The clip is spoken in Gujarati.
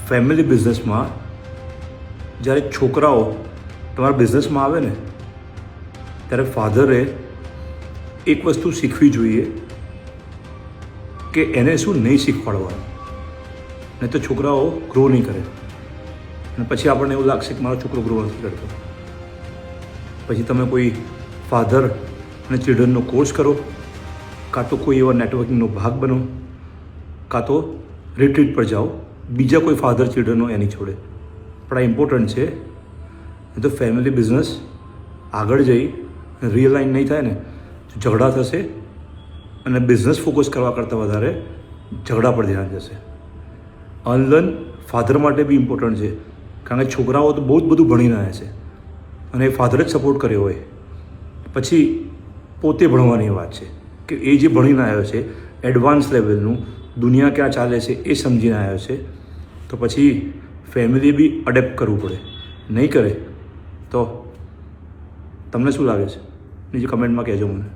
ફેમિલી બિઝનેસમાં જ્યારે છોકરાઓ તમારા બિઝનેસમાં આવે ને ત્યારે ફાધરે એક વસ્તુ શીખવી જોઈએ કે એને શું નહીં શીખવાડવાનું, નહીં તો છોકરાઓ ગ્રો નહીં કરે અને પછી આપણને એવું લાગશે કે મારો છોકરો ગ્રો નથી કરતો. પછી તમે કોઈ ફાધર અને ચિલ્ડ્રનનો કોર્સ કરો, કાં તો કોઈ એવા નેટવર્કિંગનો ભાગ બનો, કાં તો રિટ્રીટ પર જાઓ બીજા કોઈ ફાધર ચિલ્ડ્રનનો એની જોડે. પણ આ ઇમ્પોર્ટન્ટ છે. તો ફેમિલી બિઝનેસ આગળ જઈ રિયલાઇન નહીં થાય ને તો ઝઘડા થશે અને બિઝનેસ ફોકસ કરવા કરતાં વધારે ઝઘડા પર ધ્યાન જશે. અનલર્ન ફાધર માટે બી ઇમ્પોર્ટન્ટ છે, કારણ કે છોકરાઓ તો બહુ જ બધું ભણીને આવ્યા છે અને એ ફાધરે જ સપોર્ટ કર્યો હોય, પછી પોતે ભણવાની વાત છે કે એ જે ભણીને આવ્યો છે એડવાન્સ લેવલનું, દુનિયા ક્યાં ચાલે છે એ સમજીને આવ્યો છે, તો પછી ફેમિલીએ બી અડેપ્ટ કરવું પડે. નહીં કરે તો તમને શું લાગે છે? નીચે કમેન્ટમાં કહેજો મને.